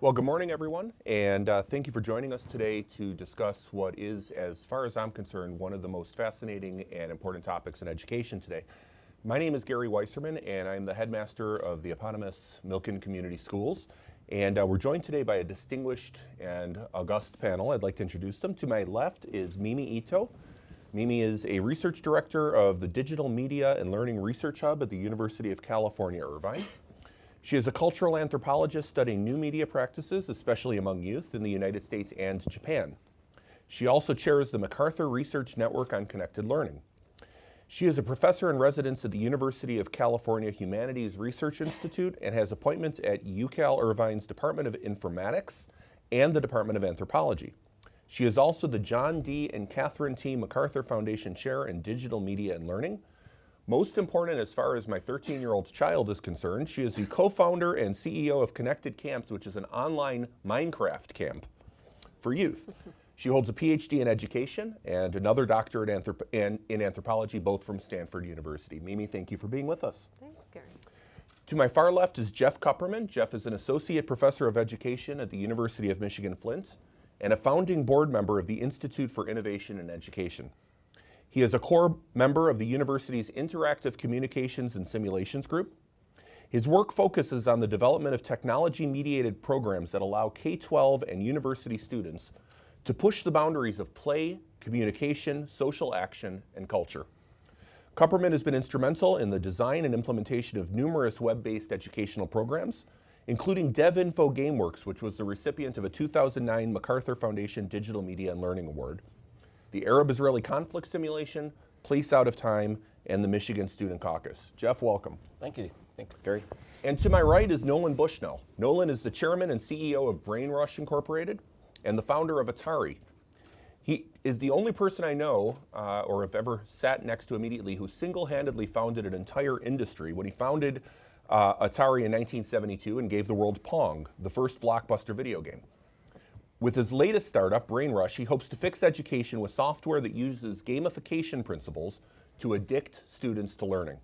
Well, good morning, everyone, and thank you for joining us today to discuss what is, as far as I'm concerned, one of the most fascinating and important topics in education today. My name is Gary Weiserman, and I'm the headmaster of the eponymous Milken Community Schools. And we're joined today by a distinguished and august panel. I'd like to introduce them. To my left is Mimi Ito. Mimi is a research director of the Digital Media and Learning Research Hub at the University of California, Irvine. She is a cultural anthropologist studying new media practices, especially among youth in the United States and Japan. She also chairs the MacArthur Research Network on Connected Learning. She is a professor in residence at the University of California Humanities Research Institute and has appointments at UCal Irvine's Department of Informatics and the Department of Anthropology. She is also the John D. and Catherine T. MacArthur Foundation Chair in Digital Media and Learning. Most important as far as my 13-year-old child is concerned, she is the co-founder and CEO of Connected Camps, which is an online Minecraft camp for youth. She holds a PhD in education and another doctorate in anthropology, both from Stanford University. Mimi, thank you for being with us. Thanks, Gary. To my far left is Jeff Kupperman. Jeff is an associate professor of education at the University of Michigan Flint and a founding board member of the Institute for Innovation in Education. He is a core member of the university's Interactive Communications and Simulations Group. His work focuses on the development of technology-mediated programs that allow K-12 and university students to push the boundaries of play, communication, social action, and culture. Kupperman has been instrumental in the design and implementation of numerous web-based educational programs, including DevInfo GameWorks, which was the recipient of a 2009 MacArthur Foundation Digital Media and Learning Award, the Arab-Israeli conflict simulation, Place Out of Time, and the Michigan Student Caucus. Jeff, welcome. Thank you. Thanks, Gary. And to my right is Nolan Bushnell. Nolan is the chairman and CEO of BrainRush Incorporated and the founder of Atari. He is the only person I know, or have ever sat next to immediately, who single-handedly founded an entire industry when he founded Atari in 1972 and gave the world Pong, the first blockbuster video game. With his latest startup, BrainRush, he hopes to fix education with software that uses gamification principles to addict students to learning.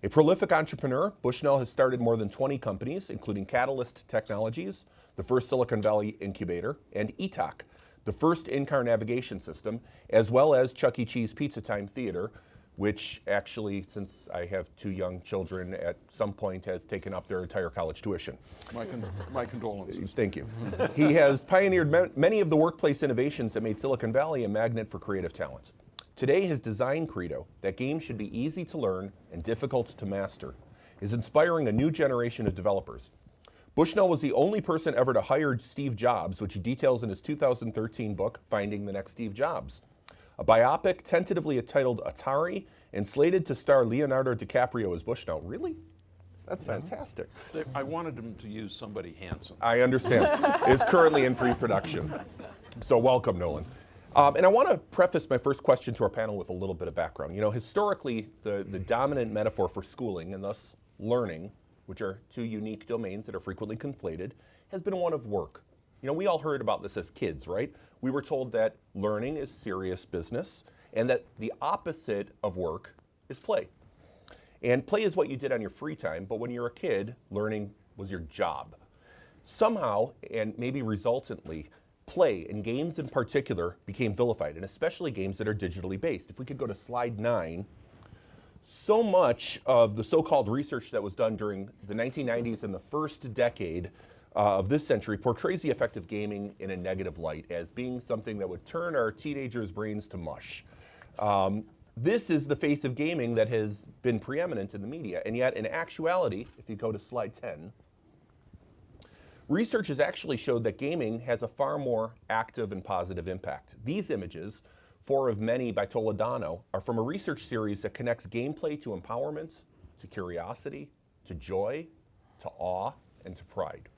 A prolific entrepreneur, Bushnell has started more than 20 companies, including Catalyst Technologies, the first Silicon Valley incubator, and ETOC, the first in-car navigation system, as well as Chuck E. Cheese Pizza Time Theater, which actually, since I have two young children, at some point has taken up their entire college tuition. My condolences. Thank you. He has pioneered many of the workplace innovations that made Silicon Valley a magnet for creative talent. Today, his design credo, that games should be easy to learn and difficult to master, is inspiring a new generation of developers. Bushnell was the only person ever to hire Steve Jobs, which he details in his 2013 book, Finding the Next Steve Jobs. A biopic tentatively titled Atari and slated to star Leonardo DiCaprio as Bushnell. Really? That's fantastic. I wanted them to use somebody handsome. I understand. It's currently in pre-production. So welcome, Nolan. And I want to preface my first question to our panel with a little bit of background. You know, historically, the dominant metaphor for schooling and thus learning, which are two unique domains that are frequently conflated, has been one of work. You know, we all heard about this as kids, right? We were told that learning is serious business and that the opposite of work is play. And play is what you did on your free time, but when you're a kid, learning was your job. Somehow, and maybe resultantly, play, and games in particular, became vilified, and especially games that are digitally based. If we could go to slide 9, so much of the so-called research that was done during the 1990s and the first decade of this century portrays the effect of gaming in a negative light as being something that would turn our teenagers' brains to mush. This is the face of gaming that has been preeminent in the media, and yet in actuality, if you go to slide 10, research has actually showed that gaming has a far more active and positive impact. These images, 4 of many by Toledano, are from a research series that connects gameplay to empowerment, to curiosity, to joy, to awe, and to pride.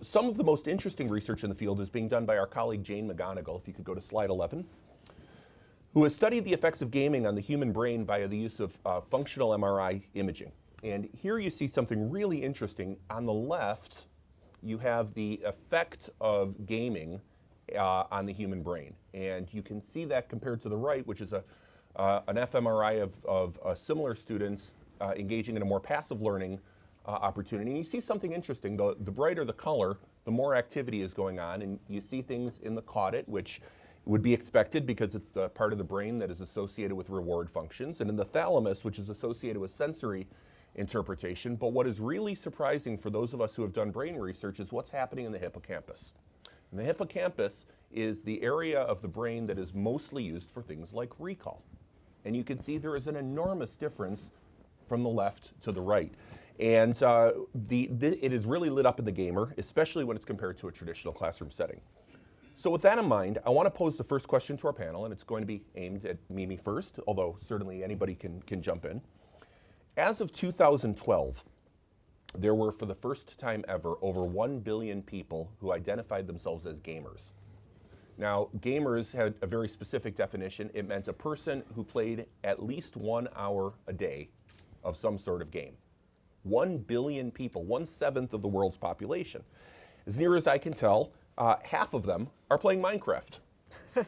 Some of the most interesting research in the field is being done by our colleague Jane McGonigal, if you could go to slide 11, who has studied the effects of gaming on the human brain via the use of functional MRI imaging. And here you see something really interesting. On the left, you have the effect of gaming on the human brain. And you can see that compared to the right, which is an fMRI of similar students engaging in a more passive learning opportunity. And you see something interesting. The brighter the color, the more activity is going on, and you see things in the caudate, which would be expected because it's the part of the brain that is associated with reward functions, and in the thalamus, which is associated with sensory interpretation. But what is really surprising for those of us who have done brain research is what's happening in the hippocampus. And the hippocampus is the area of the brain that is mostly used for things like recall. And you can see there is an enormous difference from the left to the right. And it is really lit up in the gamer, especially when it's compared to a traditional classroom setting. So with that in mind, I want to pose the first question to our panel, and it's going to be aimed at Mimi first, although certainly anybody can jump in. As of 2012, there were, for the first time ever, over 1 billion people who identified themselves as gamers. Now, gamers had a very specific definition. It meant a person who played at least 1 hour a day of some sort of game. 1 billion people, 1/7 of the world's population. As near as I can tell, half of them are playing Minecraft.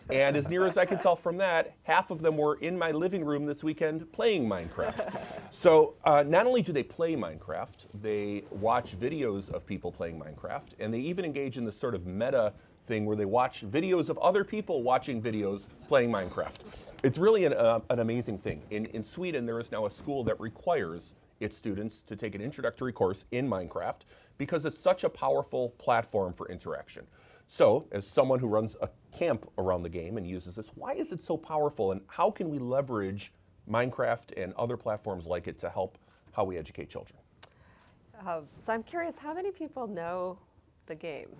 And as near as I can tell from that, half of them were in my living room this weekend playing Minecraft. So not only do they play Minecraft, they watch videos of people playing Minecraft, and they even engage in this sort of meta thing where they watch videos of other people watching videos playing Minecraft. It's really an amazing thing. In Sweden, there is now a school that requires its students to take an introductory course in Minecraft because it's such a powerful platform for interaction. So, as someone who runs a camp around the game and uses this, why is it so powerful, and how can we leverage Minecraft and other platforms like it to help how we educate children? So I'm curious, how many people know the game?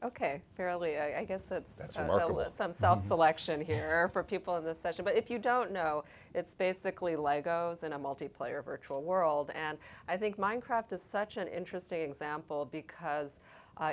Okay, fairly. I guess that's remarkable. Some self-selection here for people in this session. But if you don't know, it's basically Legos in a multiplayer virtual world. And I think Minecraft is such an interesting example because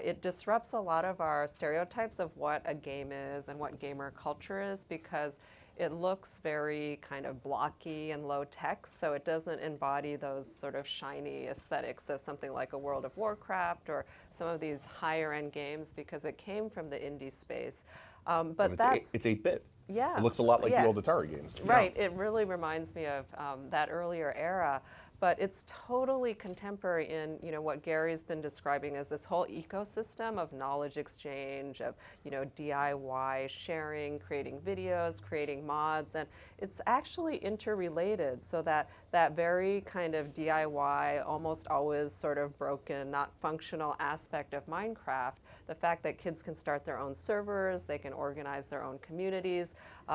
it disrupts a lot of our stereotypes of what a game is and what gamer culture is, because it looks very kind of blocky and low tech, so it doesn't embody those sort of shiny aesthetics of something like a World of Warcraft or some of these higher end games, because it came from the indie space. But it's 8-bit. Yeah. It looks a lot like the old Atari games. Right. Yeah. It really reminds me of that earlier era. But it's totally contemporary in what Gary's been describing as this whole ecosystem of knowledge exchange, of DIY sharing, creating videos, creating mods, and it's actually interrelated. So that very kind of DIY, almost always sort of broken, not functional aspect of Minecraft, the fact that kids can start their own servers, they can organize their own communities,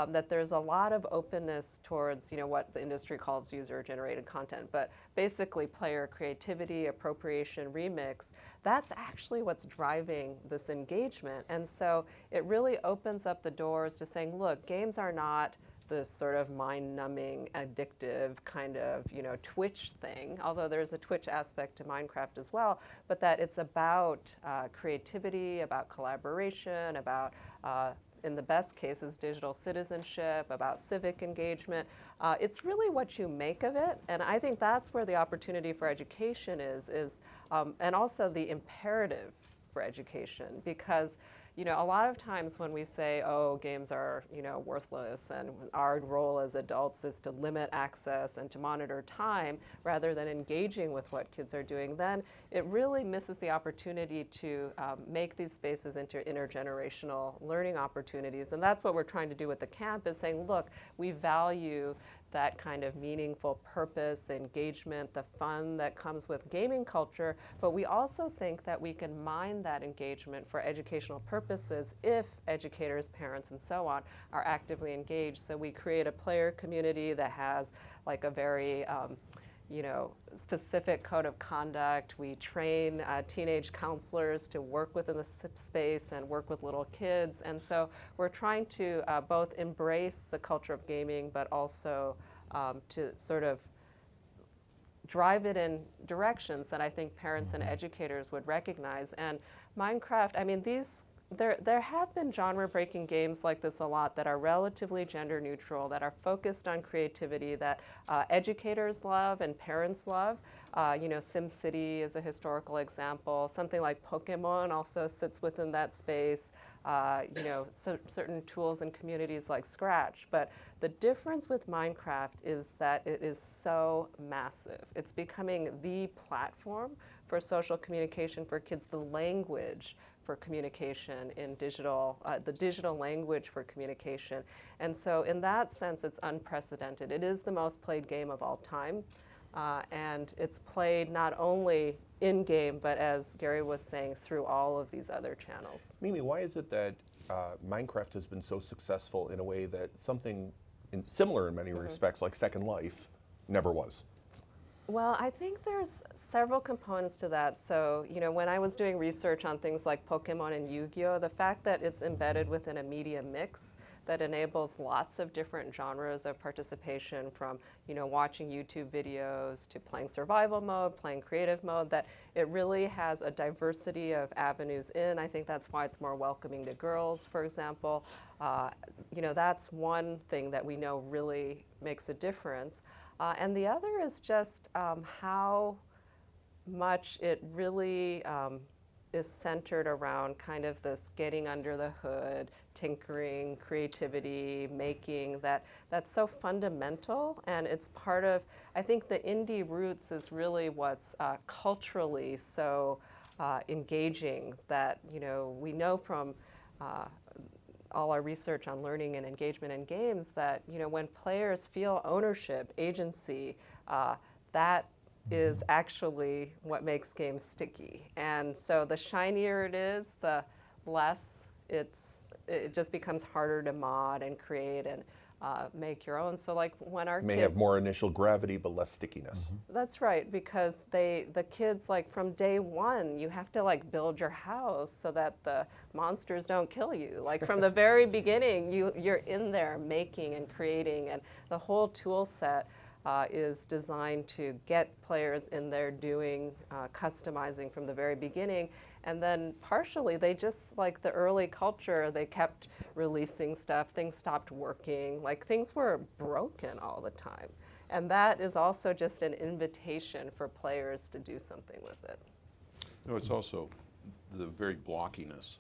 that there's a lot of openness towards what the industry calls user-generated content, but basically player creativity, appropriation, remix. That's actually what's driving this engagement. And so it really opens up the doors to saying, look, games are not this sort of mind-numbing, addictive kind of, Twitch thing, although there's a Twitch aspect to Minecraft as well, but that it's about creativity, about collaboration, about, in the best cases, digital citizenship, about civic engagement. It's really what you make of it, and I think that's where the opportunity for education is and also the imperative for education, because a lot of times when we say, oh, games are, worthless, and our role as adults is to limit access and to monitor time rather than engaging with what kids are doing, then it really misses the opportunity to make these spaces into intergenerational learning opportunities. And that's what we're trying to do with the camp, is saying, look, we value that kind of meaningful purpose, the engagement, the fun that comes with gaming culture, but we also think that we can mine that engagement for educational purposes if educators, parents, and so on are actively engaged. So we create a player community that has like a very specific code of conduct. We train teenage counselors to work within the space and work with little kids. And so we're trying to both embrace the culture of gaming, but also to sort of drive it in directions that I think parents and educators would recognize. And Minecraft, these There have been genre-breaking games like this a lot that are relatively gender neutral, that are focused on creativity, that educators love and parents love. SimCity is a historical example. Something like Pokemon also sits within that space. Certain tools and communities like Scratch. But the difference with Minecraft is that it is so massive. It's becoming the platform for social communication for kids, the language for communication in digital, the digital language for communication. And so in that sense, it's unprecedented. It is the most played game of all time. And it's played not only in-game, but as Gary was saying, through all of these other channels. Mimi, why is it that Minecraft has been so successful in a way that something similar in many respects, like Second Life, never was? Well, I think there's several components to that. So, when I was doing research on things like Pokemon and Yu-Gi-Oh, the fact that it's embedded within a media mix that enables lots of different genres of participation, from, watching YouTube videos to playing survival mode, playing creative mode, that it really has a diversity of avenues in. I think that's why it's more welcoming to girls, for example. That's one thing that we know really makes a difference. And the other is just how much it really is centered around kind of this getting under the hood, tinkering, creativity, making, that's so fundamental. And it's part of, I think the indie roots is really what's culturally so engaging, that, we know from all our research on learning and engagement in games that, when players feel ownership, agency, that is actually what makes games sticky. And so the shinier it is, the less it just becomes harder to mod and create and make your own. So like when our May kids have more initial gravity, but less stickiness. That's right, because the kids, like from day one, you have to like build your house so that the monsters don't kill you. Like from the very beginning, you're in there making and creating, and the whole tool set is designed to get players in there doing, customizing from the very beginning. And then partially, they just, like the early culture, they kept releasing stuff, things stopped working, like things were broken all the time. And that is also just an invitation for players to do something with it. It's also the very blockiness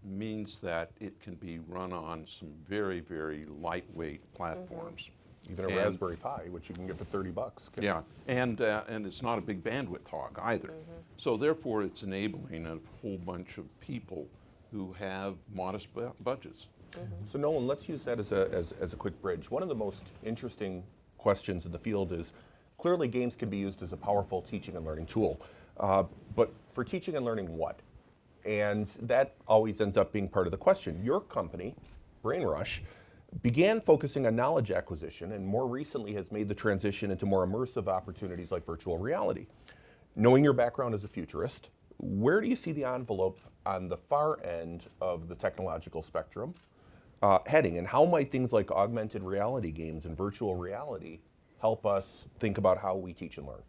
means that it can be run on some very, very lightweight platforms. Even a Raspberry Pi, which you can get for $30. Yeah, and it's not a big bandwidth hog either. So therefore, it's enabling a whole bunch of people who have modest budgets. So Nolan, let's use that as a quick bridge. One of the most interesting questions in the field is, clearly games can be used as a powerful teaching and learning tool, but for teaching and learning what? And that always ends up being part of the question. Your company, BrainRush, began focusing on knowledge acquisition and more recently has made the transition into more immersive opportunities like virtual reality. Knowing your background as a futurist, where do you see the envelope on the far end of the technological spectrum heading, and how might things like augmented reality games and virtual reality help us think about how we teach and learn?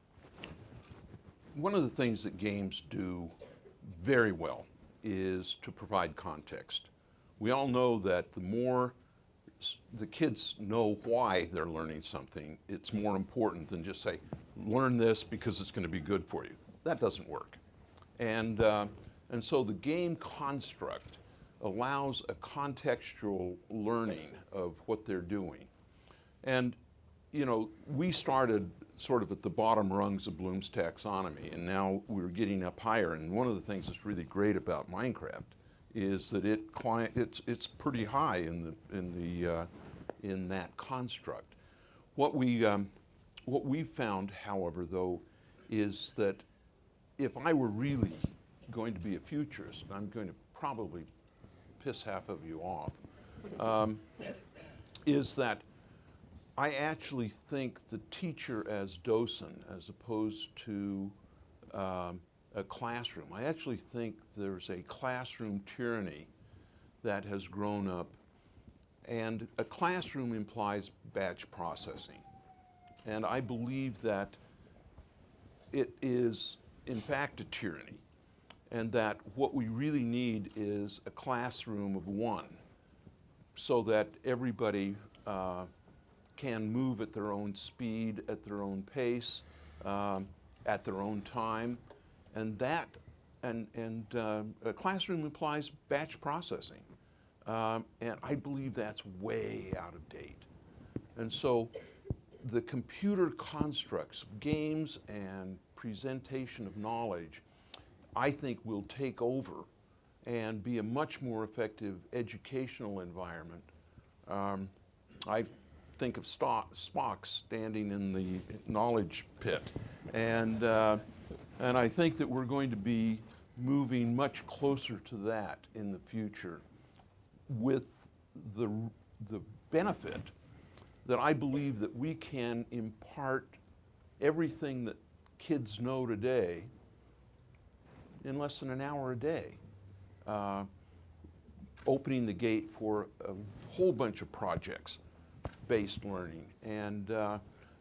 One of the things that games do very well is to provide context. We all know that the more the kids know why they're learning something, it's more important than just say, learn this because it's going to be good for you. That doesn't work. And so the game construct allows a contextual learning of what they're doing. And, we started sort of at the bottom rungs of Bloom's taxonomy, and now we're getting up higher. And one of the things that's really great about Minecraft is that it's pretty high in that construct. What we found, however, though, is that if I were really going to be a futurist, I'm going to probably piss half of you off, is that I actually think the teacher as docent, as opposed to a classroom. I actually think there's a classroom tyranny that has grown up, and a classroom implies batch processing. And I believe that it is, in fact, a tyranny. and that what we really need is a classroom of one, so that everybody can move at their own speed, at their own pace, at their own time, and that a classroom implies batch processing, and I believe that's way out of date. And so the computer constructs of games and presentation of knowledge, I think, will take over and be a much more effective educational environment. I think of Spock standing in the knowledge pit, and I think that we're going to be moving much closer to that in the future, with the benefit that I believe that we can impart everything that kids know today in less than an hour a day, opening the gate for a whole bunch of projects-based learning. And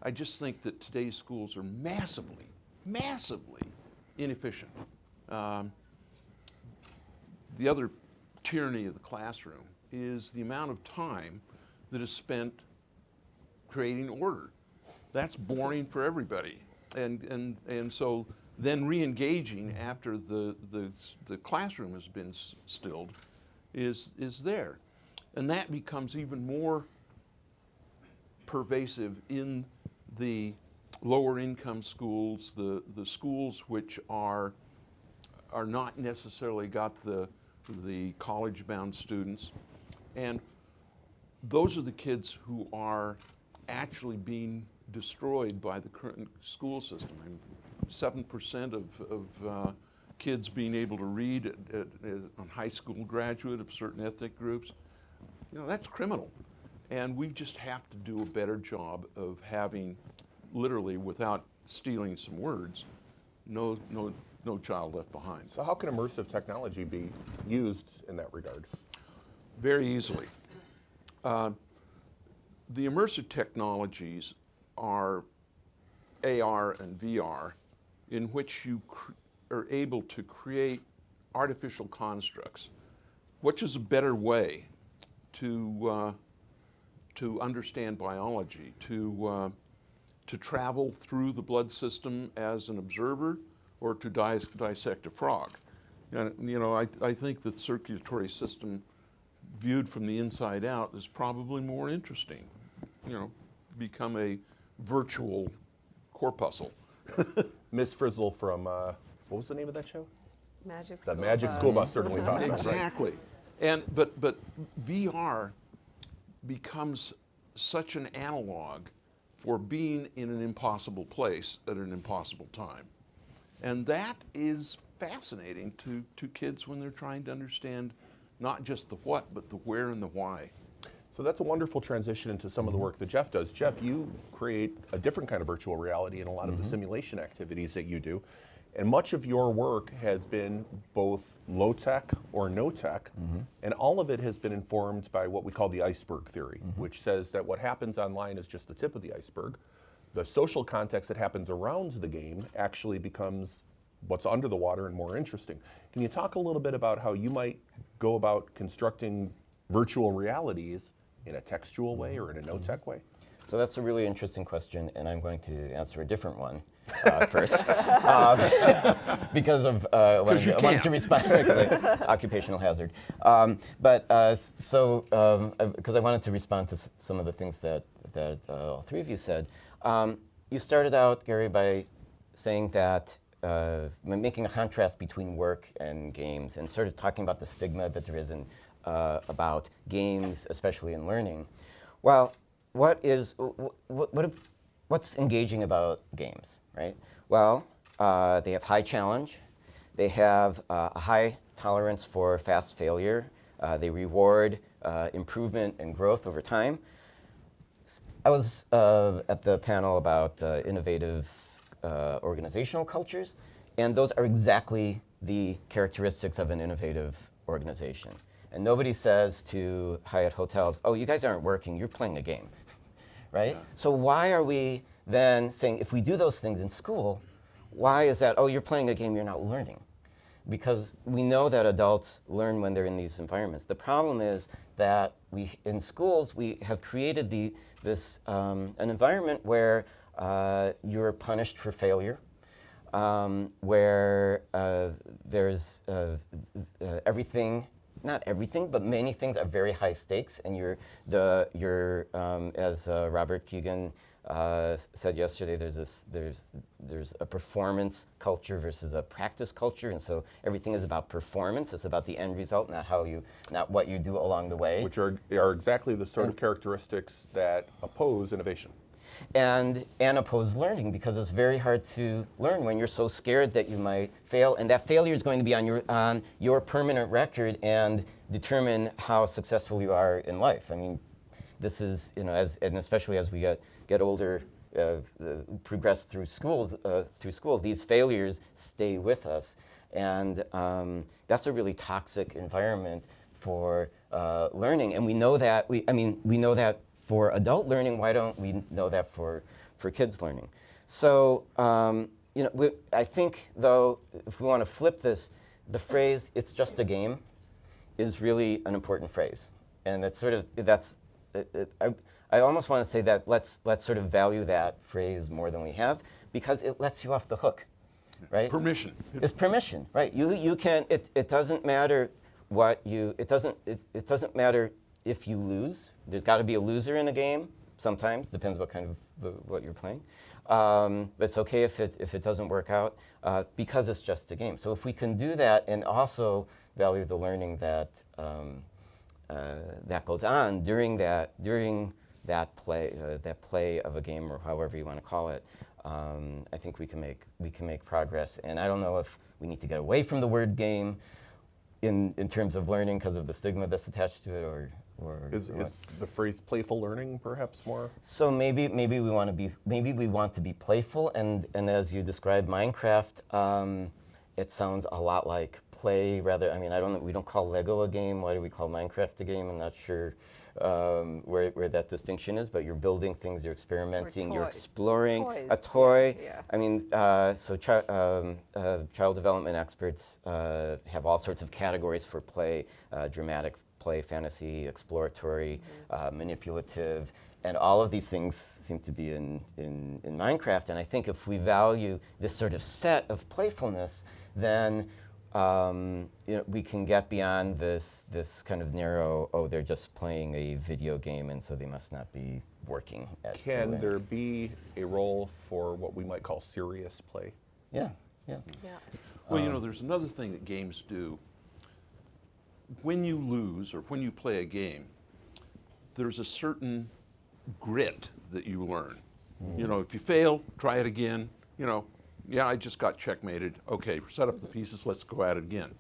I just think that today's schools are massively, massively inefficient. The other tyranny of the classroom is the amount of time that is spent creating order. That's boring for everybody. And so then re-engaging after the classroom has been stilled is there. And that becomes even more pervasive in the lower income schools, the schools which are not necessarily got the college bound students. And those are the kids who are actually being destroyed by the current school system. 7% of kids being able to read on high school graduate of certain ethnic groups, that's criminal. And we just have to do a better job of having, literally, without stealing some words, no child left behind. So how can immersive technology be used in that regard? Very easily. The immersive technologies are AR and VR, in which you are able to create artificial constructs, which is a better way to understand biology, to travel through the blood system as an observer, or to dissect a frog. And I think the circulatory system viewed from the inside out is probably more interesting. Become a virtual corpuscle. Miss Frizzle from, what was the name of that show? Magic The School Magic Bus. School Bus certainly thought so. Right? Exactly. But VR becomes such an analog for being in an impossible place at an impossible time. And that is fascinating to kids when they're trying to understand not just the what, but the where and the why. So that's a wonderful transition into some of the work that Jeff does. Jeff, you create a different kind of virtual reality in a lot of the simulation activities that you do. And much of your work has been both low tech or no tech, and all of it has been informed by what we call the iceberg theory, which says that what happens online is just the tip of the iceberg. The social context that happens around the game actually becomes what's under the water and more interesting. Can you talk a little bit about how you might go about constructing virtual realities in a textual way or in a no-tech way? So that's a really interesting question, and I'm going to answer a different one first, because of I wanted to respond quickly. It's occupational hazard. Because I wanted to respond to some of the things that all three of you said. You started out, Gary, by saying that making a contrast between work and games, and sort of talking about the stigma that there is about games, especially in learning. Well, what's engaging about games, right? Well, they have high challenge. They have a high tolerance for fast failure. They reward improvement and growth over time. I was at the panel about innovative organizational cultures, and those are exactly the characteristics of an innovative organization. And nobody says to Hyatt Hotels, oh, you guys aren't working, you're playing a game, right? Yeah. So why are we then saying, if we do those things in school, why is that, oh, you're playing a game, you're not learning? because we know that adults learn when they're in these environments. The problem is that in schools, we have created an environment where you're punished for failure, where there's everything, not everything, but many things are very high stakes, and as Robert Keegan said yesterday, there's a performance culture versus a practice culture, and so everything is about performance. It's about the end result, not what you do along the way. Which are exactly the sort of characteristics that oppose innovation. And oppose learning, because it's very hard to learn when you're so scared that you might fail, and that failure is going to be on your permanent record and determine how successful you are in life. I mean, this is, and especially as we get older, progress through school, these failures stay with us, and that's a really toxic environment for learning. And we know that. We know that for adult learning. Why don't we know that for kids learning? So I think, though, if we want to flip this, the phrase "it's just a game" is really an important phrase, and it's sort of I almost want to say that let's sort of value that phrase more than we have, because it lets you off the hook, right? Permission. It's permission, right? You can. It doesn't matter what you. It doesn't matter if you lose. There's got to be a loser in a game. Sometimes depends what kind of what you're playing. But it's okay if it doesn't work out, because it's just a game. So if we can do that and also value the learning that that goes on during that play of a game, or however you want to call it, I think we can make progress. And I don't know if we need to get away from the word game in terms of learning because of the stigma that's attached to it, or Is the phrase playful learning perhaps more? So maybe we want to be playful, and as you described Minecraft, it sounds a lot like play rather. I mean, we don't call Lego a game. Why do we call Minecraft a game? I'm not sure where that distinction is, but you're building things, you're experimenting, you're exploring. Toys. A toy. Yeah. I mean, so child development experts have all sorts of categories for play: dramatic play, fantasy, exploratory, manipulative, and all of these things seem to be in Minecraft. And I think if we value this sort of set of playfulness, then we can get beyond this kind of narrow, they're just playing a video game and so they must not be working at school. Can there be a role for what we might call serious play? Yeah. Well, there's another thing that games do. When you lose or when you play a game, there's a certain grit that you learn. If you fail, try it again. I just got checkmated. Okay, set up the pieces, let's go at it again.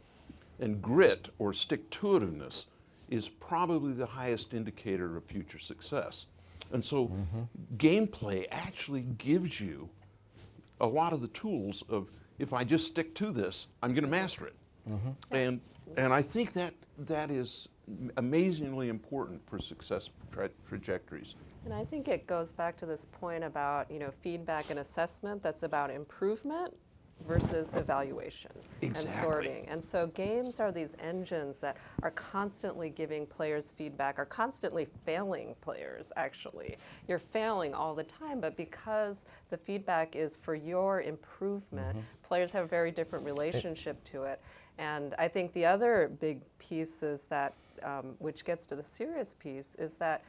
And grit, or stick-to-itiveness, is probably the highest indicator of future success. And so gameplay actually gives you a lot of the tools of, if I just stick to this, I'm going to master it. And I think that is amazingly important for success trajectories. And I think it goes back to this point about, feedback and assessment that's about improvement versus evaluation and sorting. And so games are these engines that are constantly giving players feedback, are constantly failing players, actually. You're failing all the time, but because the feedback is for your improvement, players have a very different relationship to it. And I think the other big piece is that, which gets to the serious piece, is that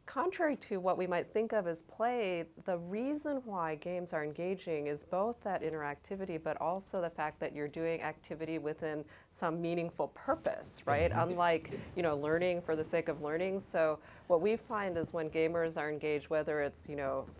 contrary to what we might think of as play, the reason why games are engaging is both that interactivity, but also the fact that you're doing activity within some meaningful purpose, right? Unlike, learning for the sake of learning. So what we find is when gamers are engaged, whether it's,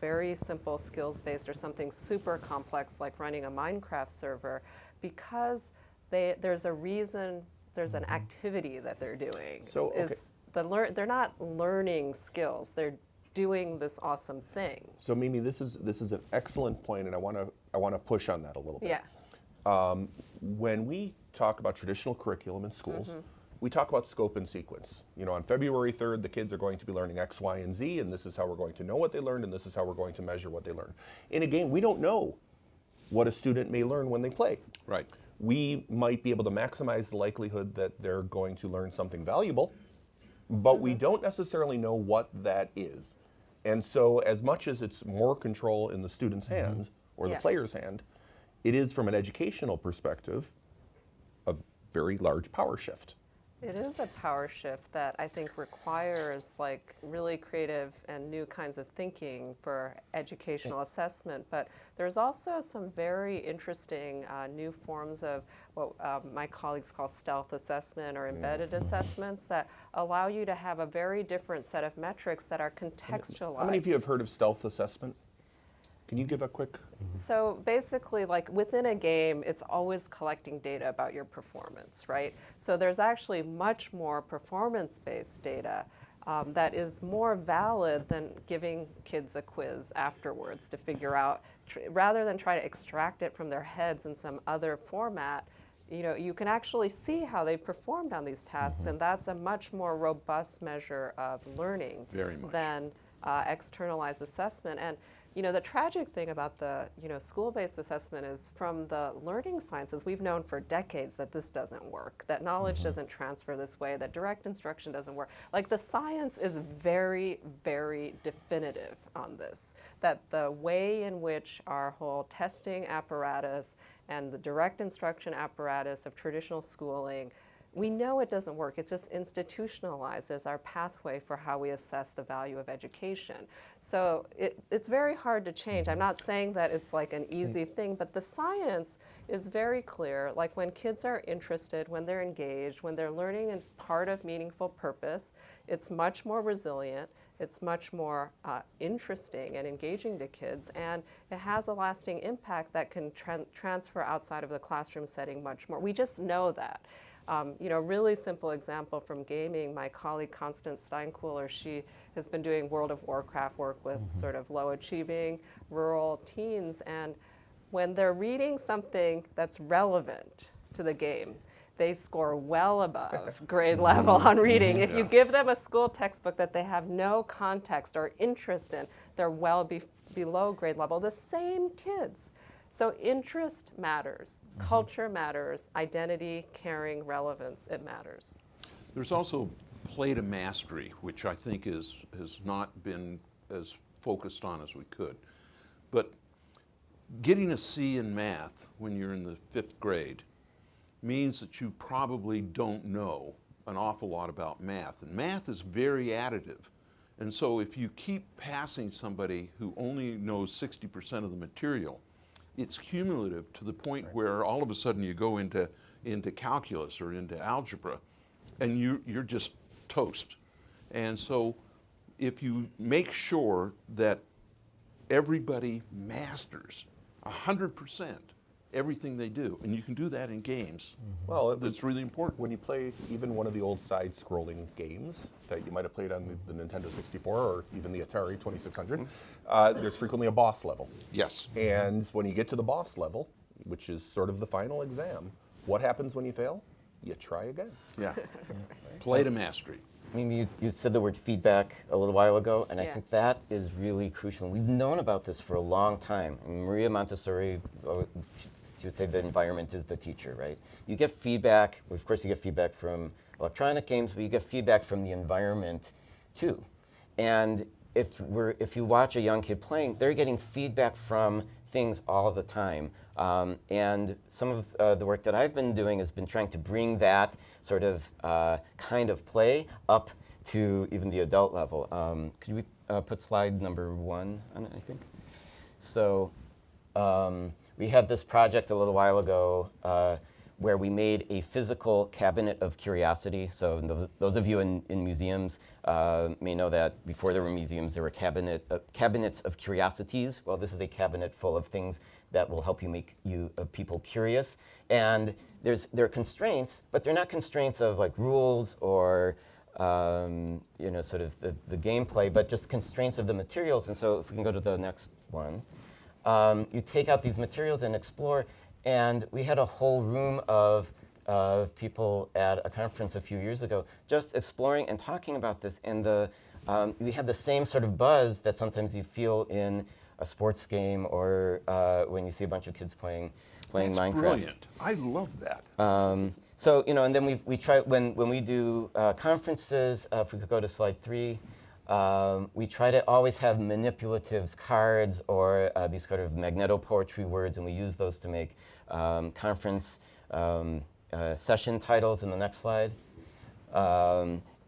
very simple skills-based or something super complex like running a Minecraft server, because there's a reason, there's an activity that they're doing. So, okay. They're not learning skills. They're doing this awesome thing. So Mimi, this is an excellent point, and I want to push on that a little bit. Yeah. When we talk about traditional curriculum in schools, we talk about scope and sequence. On February 3rd, the kids are going to be learning X, Y, and Z, and this is how we're going to know what they learned, and this is how we're going to measure what they learned. In a game, we don't know what a student may learn when they play. Right. we might be able to maximize the likelihood that they're going to learn something valuable, but we don't necessarily know what that is. And so as much as it's more control in the student's hand or the Yeah. player's hand, it is from an educational perspective a very large power shift. It is a power shift that I think requires like really creative and new kinds of thinking for educational assessment. But there's also some very interesting new forms of what my colleagues call stealth assessment or embedded assessments that allow you to have a very different set of metrics that are contextualized. How many of you have heard of stealth assessment? Can you give a quick? So basically, like within a game, it's always collecting data about your performance, right? So there's actually much more performance-based data that is more valid than giving kids a quiz afterwards to figure out, rather than try to extract it from their heads in some other format. You know, you can actually see how they performed on these tests, and that's a much more robust measure of learning Very much. than externalized assessment. And you know, the tragic thing about the school-based assessment is from the learning sciences, we've known for decades that this doesn't work, that knowledge doesn't transfer this way, that direct instruction doesn't work. Like the science is very, very definitive on this, that the way in which our whole testing apparatus and the direct instruction apparatus of traditional schooling, we know it doesn't work. It's just institutionalized as our pathway for how we assess the value of education. So it's very hard to change. I'm not saying that it's like an easy thing, but the science is very clear. Like when kids are interested, when they're engaged, when they're learning as part of meaningful purpose, it's much more resilient. It's much more interesting and engaging to kids, and it has a lasting impact that can transfer outside of the classroom setting much more. We just know that. You know, really simple example from gaming, my colleague Constance Steinkuhler, she has been doing World of Warcraft work with sort of low achieving rural teens, and when they're reading something that's relevant to the game, they score well above grade level on reading. If you give them a school textbook that they have no context or interest in, they're well below grade level. The same kids. So interest matters, culture matters, identity, caring, relevance, it matters. There's also play to mastery, which I think has not been as focused on as we could. But getting a C in math when you're in the 5th grade means that you probably don't know an awful lot about math. And math is very additive. And so if you keep passing somebody who only knows 60% of the material, it's cumulative to the point where all of a sudden you go into calculus or into algebra and you're just toast. And so if you make sure that everybody masters 100% everything they do, and you can do that in games, Well, that's really important. when you play even one of the old side-scrolling games that you might have played on the Nintendo 64 or even the Atari 2600, there's frequently a boss level. Yes. And when you get to the boss level, which is sort of the final exam, what happens when you fail? You try again. Yeah. Play to mastery. I mean, you said the word feedback a little while ago, and I Yeah. think that is really crucial. We've known about this for a long time. I mean, Maria Montessori, she would say the environment is the teacher, right? You get feedback, of course you get feedback from electronic games, but you get feedback from the environment too. And if you watch a young kid playing, they're getting feedback from things all the time. And some of the work that I've been doing has been trying to bring that sort of kind of play up to even the adult level. Could we put slide number 1 on it, I think? So we had this project a little while ago where we made a physical cabinet of curiosity. So those of you in museums may know that before there were museums, there were cabinets of curiosities. Well, this is a cabinet full of things that will help you make people curious. And there are constraints, but they're not constraints of like rules or sort of the gameplay, but just constraints of the materials. And so if we can go to the next one. You take out these materials and explore, and we had a whole room of people at a conference a few years ago just exploring and talking about this, and we had the same sort of buzz that sometimes you feel in a sports game or when you see a bunch of kids playing playing That's Minecraft. brilliant. I love that. So, and then we try, when we do conferences, if we could go to slide 3, we try to always have manipulatives, cards, or these sort of magneto-poetry words, and we use those to make conference session titles in the next slide.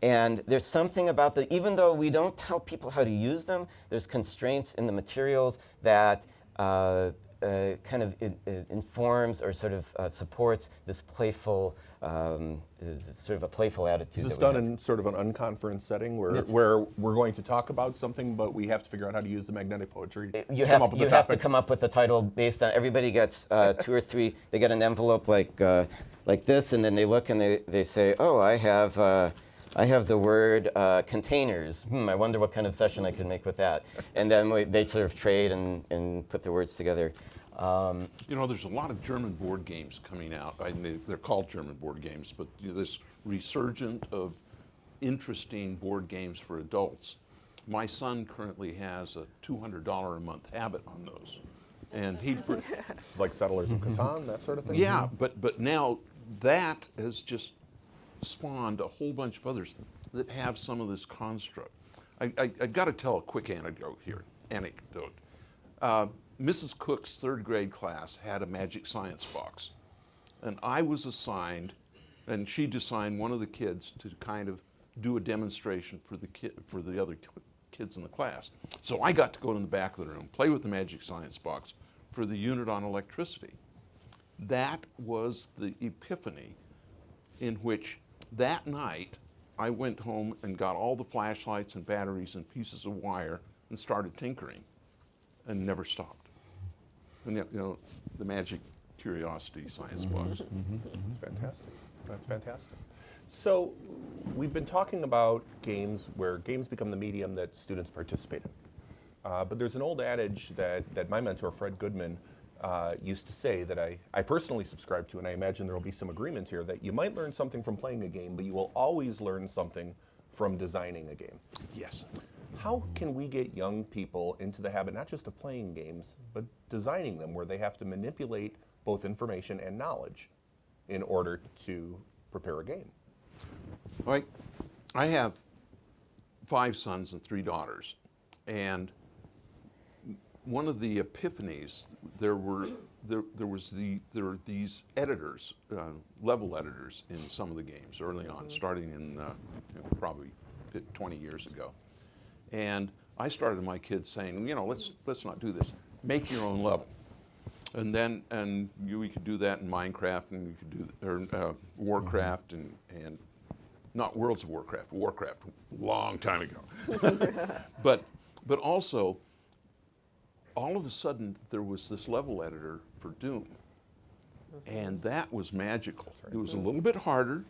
And there's something about even though we don't tell people how to use them, there's constraints in the materials that kind of informs or sort of supports this playful, sort of a playful attitude. Is this that we done have. in sort of an unconference setting where, It's- where we're going to talk about something, but we have to figure out how to use the magnetic poetry to You come have, up with you the have to topic? come up with a title based on, everybody gets 2 or 3, they get an envelope like this, and then they look and they say, oh, I have the word containers. I wonder what kind of session I could make with that. And then they sort of trade and put their words together. There's a lot of German board games coming out. They're called German board games, but this resurgent of interesting board games for adults. My son currently has a $200 a month habit on those. And It's like Settlers of Catan, that sort of thing? yeah, but now that has just spawned a whole bunch of others that have some of this construct. I've got to tell a quick anecdote here. Mrs. Cook's 3rd grade class had a magic science box. And I was assigned, and she'd assigned one of the kids to kind of do a demonstration for the other kids in the class. So I got to go in the back of the room, play with the magic science box for the unit on electricity. That was the epiphany in which that night I went home and got all the flashlights and batteries and pieces of wire and started tinkering and never stopped. And the magic curiosity science box. That's fantastic. That's fantastic. So we've been talking about games where games become the medium that students participate in. But there's an old adage that my mentor, Fred Goodman, used to say that I personally subscribe to, and I imagine there will be some agreements here, that you might learn something from playing a game, but you will always learn something from designing a game. Yes. How can we get young people into the habit not just of playing games, but designing them where they have to manipulate both information and knowledge in order to prepare a game? Right. I have 5 sons and 3 daughters, and one of the epiphanies, there were these editors, level editors in some of the games early on, starting in probably 20 years ago. And I started my kids saying, let's not do this. Make your own level. And then we could do that in Minecraft, and we could do Warcraft, and not Worlds of Warcraft, Warcraft, long time ago. but also, all of a sudden, there was this level editor for Doom. And that was magical. It was a little bit harder,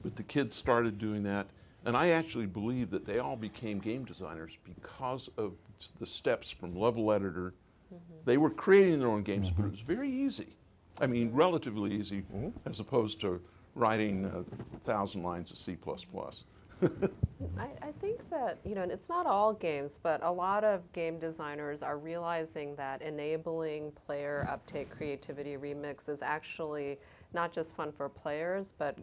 but the kids started doing that. And I actually believe that they all became game designers because of the steps from level editor. They were creating their own games, but it was very easy. I mean, relatively easy, as opposed to writing 1,000 lines of C++. I think that, and it's not all games, but a lot of game designers are realizing that enabling player uptake, creativity, remix is actually not just fun for players, but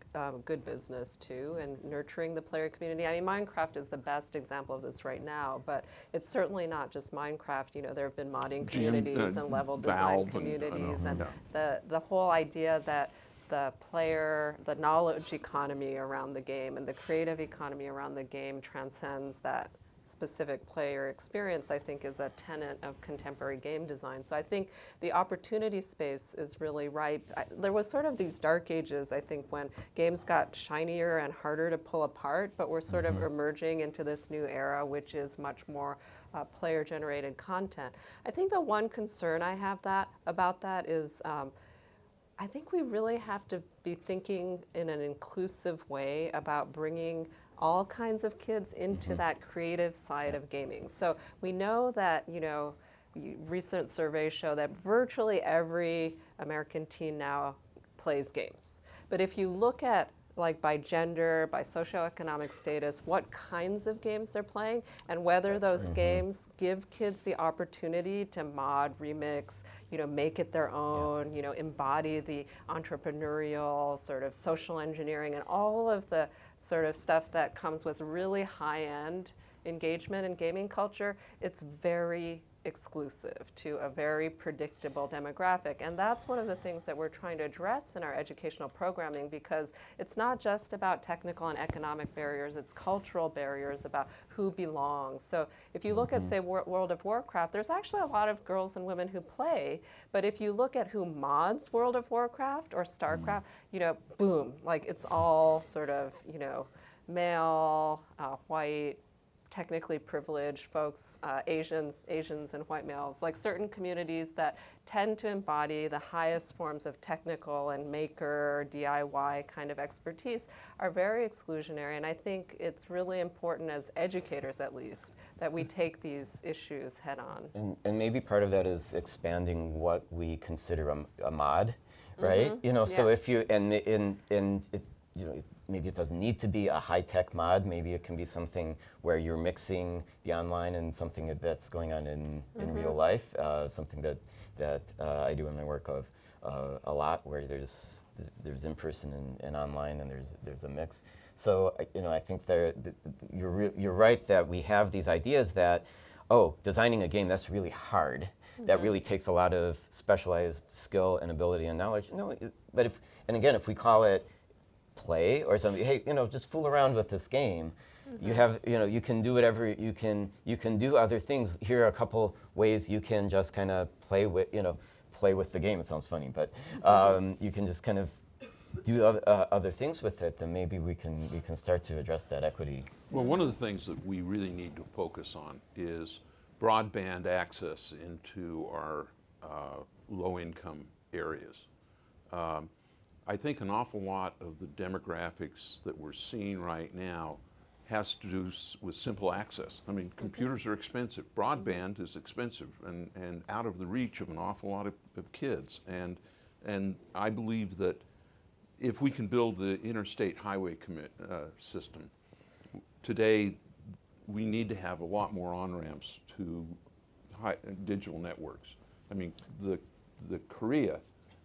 good business too, and nurturing the player community. I mean, Minecraft is the best example of this right now, but it's certainly not just Minecraft. There have been modding communities and level design communities, and the whole idea that the player, the knowledge economy around the game and the creative economy around the game transcends that specific player experience, I think, is a tenet of contemporary game design. So I think the opportunity space is really ripe. There was sort of these dark ages, I think, when games got shinier and harder to pull apart, but we're sort of emerging into this new era, which is much more player-generated content. I think the one concern I have about that is I think we really have to be thinking in an inclusive way about bringing all kinds of kids into that creative side of gaming. So we know that, recent surveys show that virtually every American teen now plays games. But if you look at like by gender, by socioeconomic status, what kinds of games they're playing, and whether those games give kids the opportunity to mod, remix, make it their own, embody the entrepreneurial sort of social engineering and all of the sort of stuff that comes with really high-end engagement in gaming culture. It's very exclusive to a very predictable demographic. And that's one of the things that we're trying to address in our educational programming, because it's not just about technical and economic barriers, it's cultural barriers about who belongs. So if you look at, say, World of Warcraft, there's actually a lot of girls and women who play, but if you look at who mods World of Warcraft or StarCraft, boom, like it's all sort of, male, white, technically privileged folks, Asians and white males, like certain communities that tend to embody the highest forms of technical and maker, DIY kind of expertise, are very exclusionary. And I think it's really important as educators, at least, that we take these issues head on. And maybe part of that is expanding what we consider a mod, right? So if you, and it, maybe it doesn't need to be a high-tech mod. Maybe it can be something where you're mixing the online and something that's going on in real life. Something that I do in my work of a lot, where there's in-person and online, and there's a mix. So I think you're right that we have these ideas that, designing a game, that's really hard. That really takes a lot of specialized skill and ability and knowledge. No, but if we call it play or something, hey, just fool around with this game. You have, you can do whatever, you can do other things. Here are a couple ways you can just kind of play with the game. It sounds funny, but you can just kind of do other things with it. Then maybe we can start to address that equity. Well, one of the things that we really need to focus on is broadband access into our low-income areas. I think an awful lot of the demographics that we're seeing right now has to do with simple access. I mean, computers are expensive. Broadband is expensive and out of the reach of an awful lot of kids. And I believe that if we can build the interstate highway system, today we need to have a lot more on-ramps to digital networks. I mean, the Korea,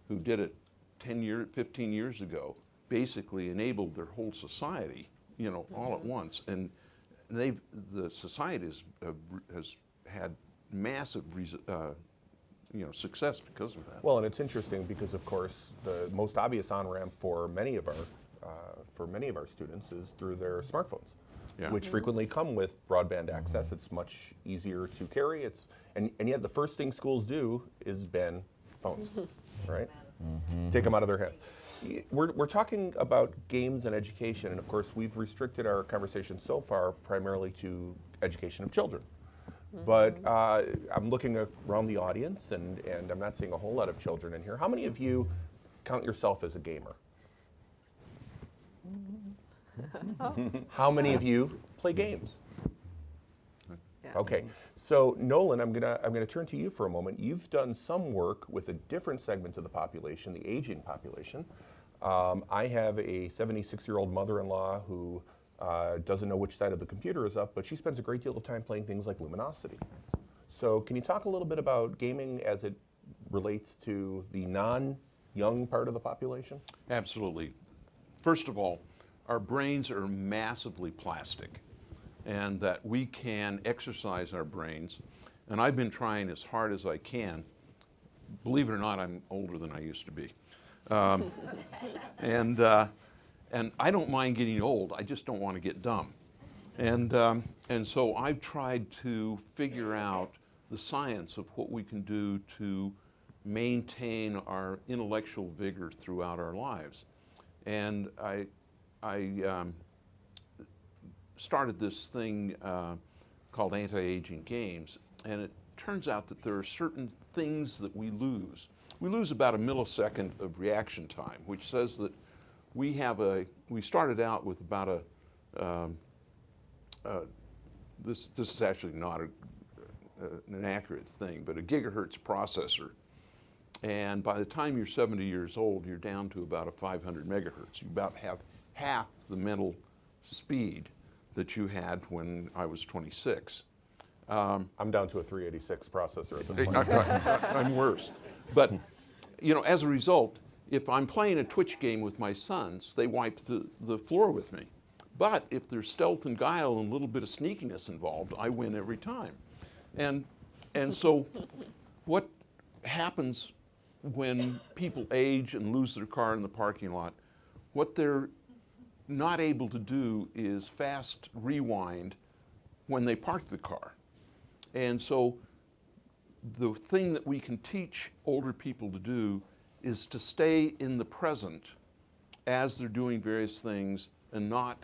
who did it 15 years ago, basically enabled their whole society, all at once, and the society has had massive success because of that. Well, and it's interesting because, of course, the most obvious on-ramp for many of our students is through their smartphones, which frequently come with broadband access. It's much easier to carry. And yet the first thing schools do is ban phones, right? Take them out of their hands. We're talking about games and education, and of course we've restricted our conversation so far primarily to education of children. But I'm looking around the audience, and I'm not seeing a whole lot of children in here. How many of you count yourself as a gamer? How many of you play games? Okay, so Nolan, I'm gonna turn to you for a moment. You've done some work with a different segment of the population, the aging population. I have a 76-year-old mother-in-law who doesn't know which side of the computer is up, but she spends a great deal of time playing things like Luminosity. So can you talk a little bit about gaming as it relates to the non-young part of the population? Absolutely. First of all, our brains are massively plastic, and that we can exercise our brains. And I've been trying as hard as I can. Believe it or not, I'm older than I used to be. And I don't mind getting old, I just don't want to get dumb. And so I've tried to figure out the science of what we can do to maintain our intellectual vigor throughout our lives. And I started this thing called anti-aging games, and it turns out that there are certain things that we lose. We lose about a millisecond of reaction time, which says that we started out with about this is actually not an accurate thing, but a gigahertz processor. And by the time you're 70 years old, you're down to about a 500 megahertz. You about have half the mental speed that you had when I was 26. I'm down to a 386 processor at this point. I'm worse. But, you know, as a result, if I'm playing a Twitch game with my sons, they wipe the floor with me. But if there's stealth and guile and a little bit of sneakiness involved, I win every time. And so what happens when people age and lose their car in the parking lot, what they're not able to do is fast rewind when they park the car. And so the thing that we can teach older people to do is to stay in the present as they're doing various things and not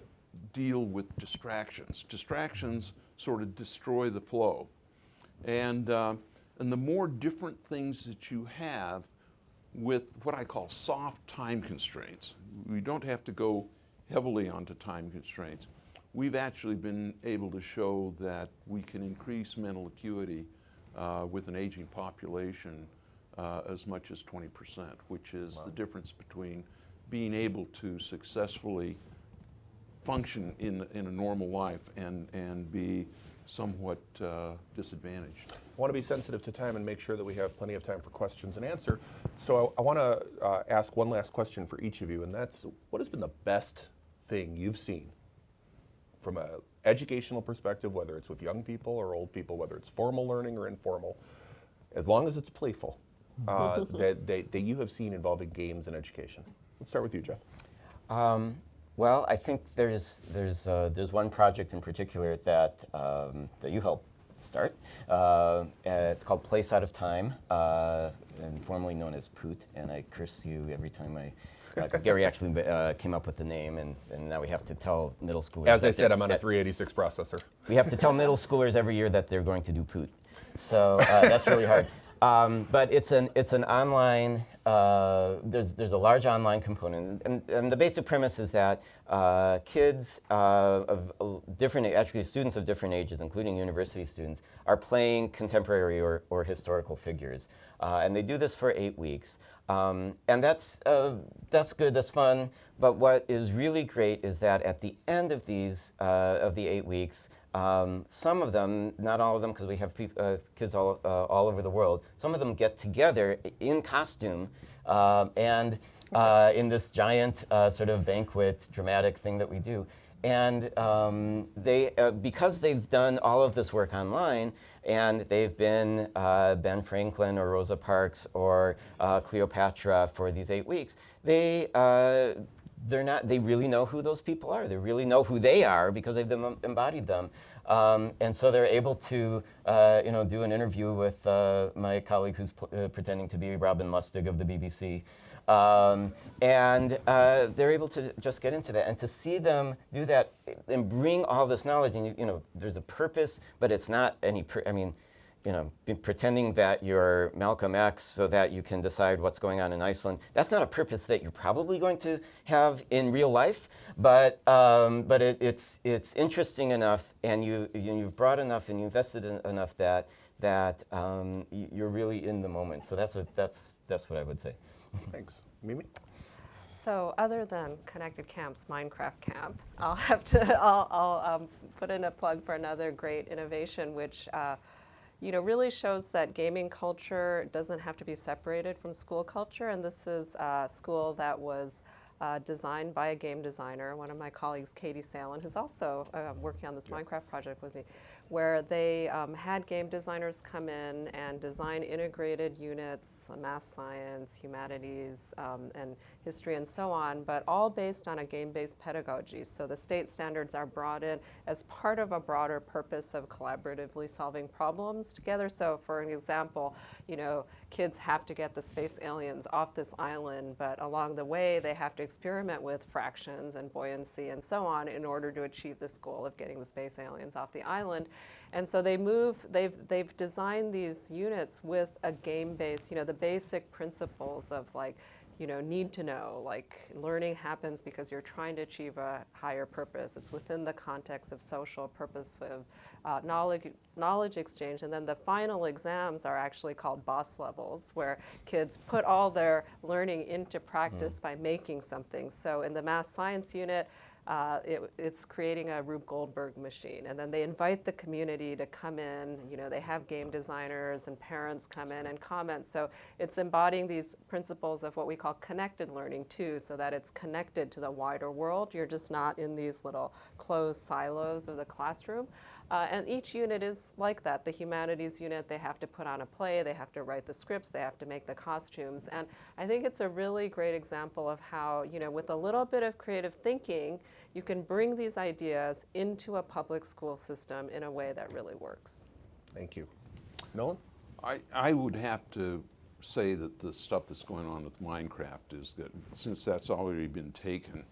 deal with distractions. Distractions sort of destroy the flow. And the more different things that you have with what I call soft time constraints, we don't have to go heavily onto time constraints. We've actually been able to show that we can increase mental acuity with an aging population as much as 20%, which is the difference between being able to successfully function in a normal life and be somewhat disadvantaged. I want to be sensitive to time and make sure that we have plenty of time for questions and answer. So I want to ask one last question for each of you, and that's, what has been the best thing you've seen from an educational perspective, whether it's with young people or old people, whether it's formal learning or informal, as long as it's playful, that you have seen involving games and education? Let's start with you, Jeff. Well, I think there's one project in particular that you helped start. It's called Place Out of Time, and formerly known as POOT, and I curse you every time Gary actually came up with the name, and now we have to tell middle schoolers. As I said, I'm on a 386 processor. We have to tell middle schoolers every year that they're going to do POOT. So that's really hard. But it's an online, there's a large online component, and the basic premise is that kids of different, actually students of different ages, including university students, are playing contemporary or historical figures. And they do this for 8 weeks. And that's good, that's fun, but what is really great is that at the end of these, of the 8 weeks, some of them, not all of them, because we have kids all over the world, some of them get together in costume and in this giant sort of banquet, dramatic thing that we do. And they, because they've done all of this work online, and they've been Ben Franklin or Rosa Parks or Cleopatra for these 8 weeks, they really know who those people are. They really know who they are because they've embodied them. And so they're able to do an interview with my colleague who's pretending to be Robin Lustig of the BBC. And they're able to just get into that, and to see them do that and bring all this knowledge, and there's a purpose, but it's not any, pretending that you're Malcolm X so that you can decide what's going on in Iceland. That's not a purpose that you're probably going to have in real life, but it's interesting enough, and you've brought enough and you invested enough that you're really in the moment. So that's what I would say. Thanks. Mimi? So other than Connected Camp's Minecraft Camp, I'll put in a plug for another great innovation, which really shows that gaming culture doesn't have to be separated from school culture. And this is a school that was designed by a game designer, one of my colleagues, Katie Salen, who's also working on this Minecraft project with me, where they had game designers come in and design integrated units, math, science, humanities, and history, and so on, but all based on a game-based pedagogy. So the state standards are brought in as part of a broader purpose of collaboratively solving problems together. So for an example, kids have to get the space aliens off this island, but along the way they have to experiment with fractions and buoyancy and so on in order to achieve this goal of getting the space aliens off the island. And so they've designed these units with a game-based, the basic principles of like need to know. Like learning happens because you're trying to achieve a higher purpose. It's within the context of social purpose of knowledge exchange. And then the final exams are actually called boss levels, where kids put all their learning into practice by making something. So in the math science unit, it's creating a Rube Goldberg machine, and then they invite the community to come in. They have game designers and parents come in and comment. So it's embodying these principles of what we call connected learning too, so that it's connected to the wider world. You're just not in these little closed silos of the classroom. And each unit is like that. The humanities unit, they have to put on a play, they have to write the scripts, they have to make the costumes. And I think it's a really great example of how, with a little bit of creative thinking, you can bring these ideas into a public school system in a way that really works. Thank you. Nolan? I would have to say that the stuff that's going on with Minecraft is that since that's already been taken,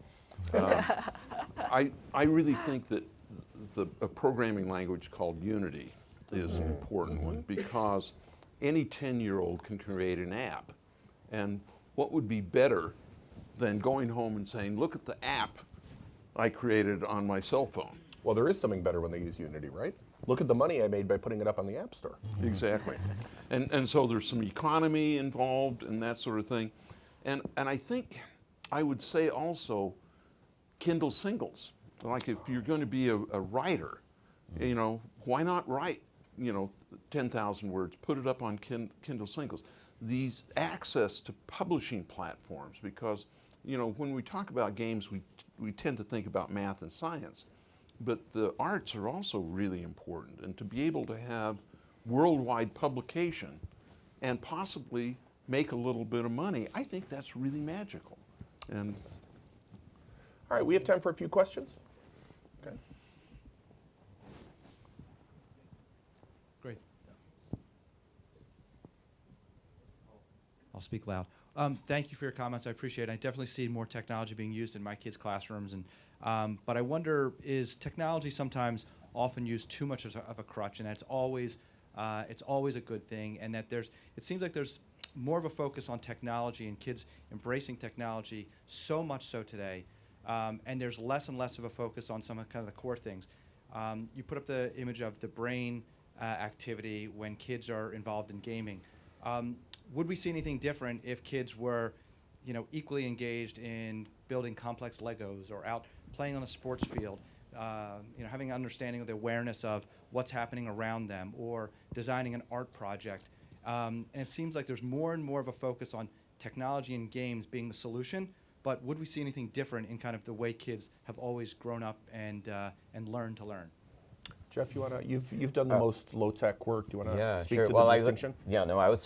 I really think that a programming language called Unity is an important one, because any 10-year-old can create an app. And what would be better than going home and saying, look at the app I created on my cell phone? Well, there is something better when they use Unity, right? Look at the money I made by putting it up on the App Store. Exactly. And so there's some economy involved and that sort of thing. And I think I would say also Kindle singles. Like if you're going to be a writer, why not write, 10,000 words, put it up on Kindle singles. These access to publishing platforms, because, when we talk about games, we tend to think about math and science, but the arts are also really important. And to be able to have worldwide publication and possibly make a little bit of money, I think that's really magical. And All right, we have time for a few questions. Okay. Great. I'll speak loud. Thank you for your comments. I appreciate it. I definitely see more technology being used in my kids' classrooms, and but I wonder, is technology sometimes often used too much of a crutch, and it's always a good thing, and that it seems like there's more of a focus on technology and kids embracing technology so much so today, and there's less and less of a focus on some of kind of the core things. You put up the image of the brain activity when kids are involved in gaming. Would we see anything different if kids were, equally engaged in building complex Legos or out playing on a sports field, having an understanding of the awareness of what's happening around them, or designing an art project? And it seems like there's more and more of a focus on technology and games being the solution. But would we see anything different in kind of the way kids have always grown up and learned to learn? Jeff, you've done the most low-tech work. Do you want to speak sure. to Well, the distinction? I would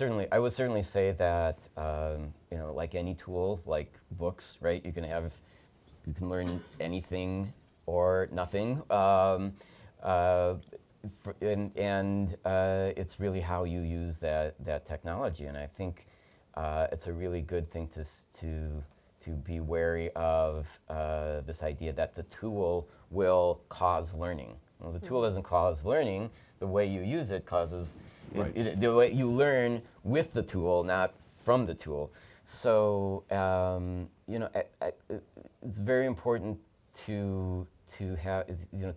certainly say that like any tool, like books, right? You can learn anything or nothing, and it's really how you use that technology. And I think it's a really good thing to be wary of this idea that the tool will cause learning. Well, the tool doesn't cause learning. The way you use it causes the way you learn with the tool, not from the tool. So it's very important to have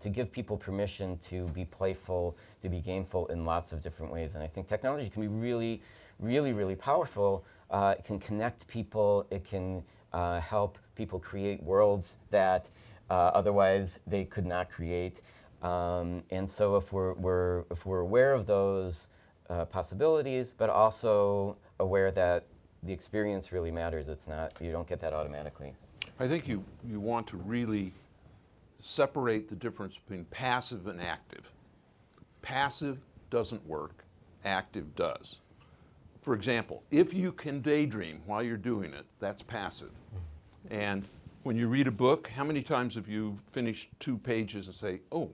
to give people permission to be playful, to be gameful in lots of different ways. And I think technology can be really, really, really powerful. It can connect people. It can help people create worlds that otherwise they could not create. And so if we're aware of those possibilities, but also aware that the experience really matters, you don't get that automatically. I think you want to really separate the difference between passive and active. Passive doesn't work, active does. For example, if you can daydream while you're doing it, that's passive. And when you read a book, how many times have you finished 2 pages and say, oh,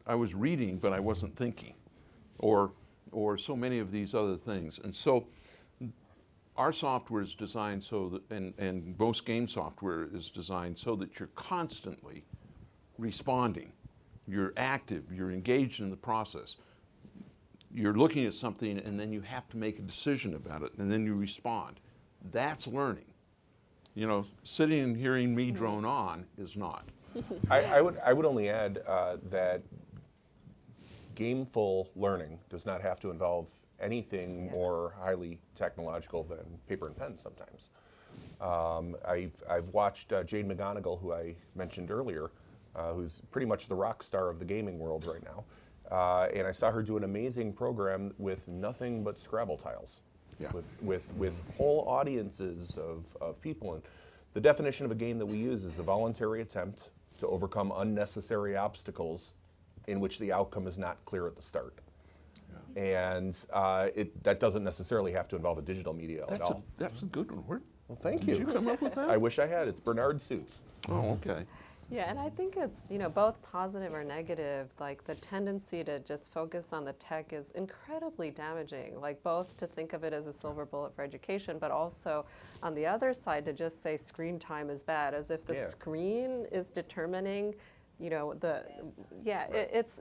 I was reading, but I wasn't thinking, or so many of these other things. And so our software is designed so that, and most game software is designed so that you're constantly responding. You're active, you're engaged in the process. You're looking at something and then you have to make a decision about it, and then you respond. that's learning. You know, sitting and hearing me drone on is not. I would only add that gameful learning does not have to involve anything more highly technological than paper and pen sometimes. I've watched Jane McGonigal, who I mentioned earlier, who's pretty much the rock star of the gaming world right now. And I saw her do an amazing program with nothing but Scrabble tiles, Yeah. with whole audiences of people. And the definition of a game that we use is a voluntary attempt to overcome unnecessary obstacles in which the outcome is not clear at the start. Yeah. And that doesn't necessarily have to involve a digital media at all. That's a good one. Well, thank Did you come up with that? I wish I had. It's Bernard Suits. Oh, okay. Yeah, and I think it's, both positive or negative. Like the tendency to just focus on the tech is incredibly damaging. Like both to think of it as a silver bullet for education, but also on the other side to just say screen time is bad, as if the screen is determining, it's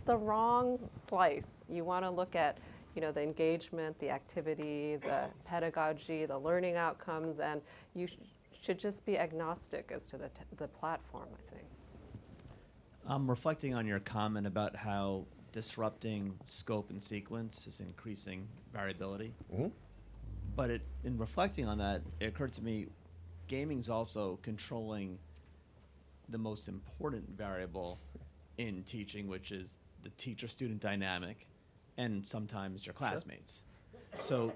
the wrong slice. You want to look at, the engagement, the activity, the pedagogy, the learning outcomes, and you should just be agnostic as to the platform, I think. I'm reflecting on your comment about how disrupting scope and sequence is increasing variability. Mm-hmm. But in reflecting on that, it occurred to me, gaming's also controlling the most important variable in teaching, which is the teacher-student dynamic, and sometimes your classmates. So,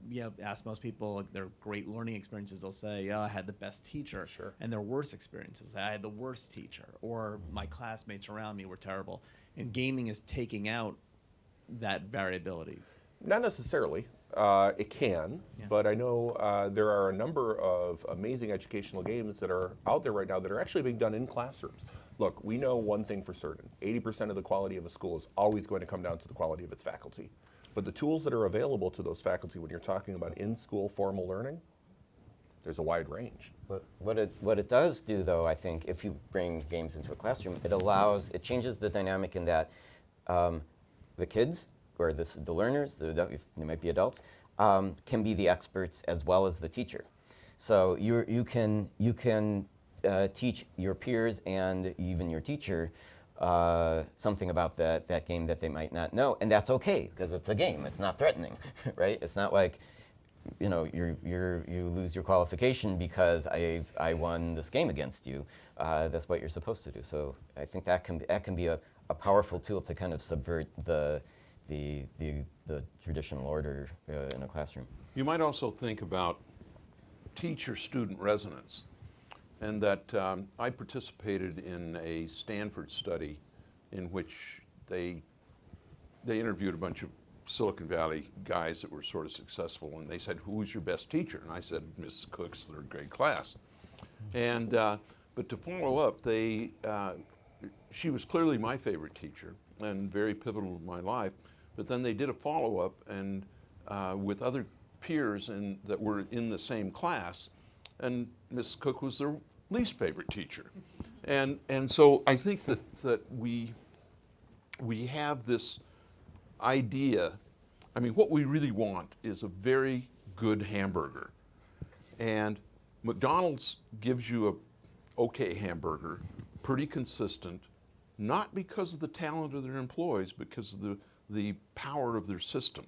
you ask most people, like, their great learning experiences, they'll say, I had the best teacher. Sure. And their worst experiences, I had the worst teacher, or my classmates around me were terrible. And gaming is taking out that variability. Not necessarily. It can, but I know there are a number of amazing educational games that are out there right now that are actually being done in classrooms. Look, we know one thing for certain. 80% of the quality of a school is always going to come down to the quality of its faculty. But the tools that are available to those faculty when you're talking about in-school formal learning, there's a wide range. What it does do, though, I think, if you bring games into a classroom, it changes the dynamic in that the kids, or the learners, they might be adults, can be the experts as well as the teacher. So you can teach your peers and even your teacher something about that game that they might not know, and that's okay because it's a game. It's not threatening, right? It's not like you lose your qualification because I won this game against you. That's what you're supposed to do. So I think that can be a powerful tool to kind of subvert the traditional order in a classroom. You might also think about teacher-student resonance, and that I participated in a Stanford study in which they interviewed a bunch of Silicon Valley guys that were sort of successful, and they said, "Who's your best teacher?" And I said, "Miss Cook's third grade class." And but to follow up, she was clearly my favorite teacher and very pivotal to my life. But then they did a follow-up and with other peers that were in the same class, and Miss Cook was their least favorite teacher. And so I think that we have this idea. I mean, what we really want is a very good hamburger. And McDonald's gives you a okay hamburger, pretty consistent, not because of the talent of their employees, because of the power of their system.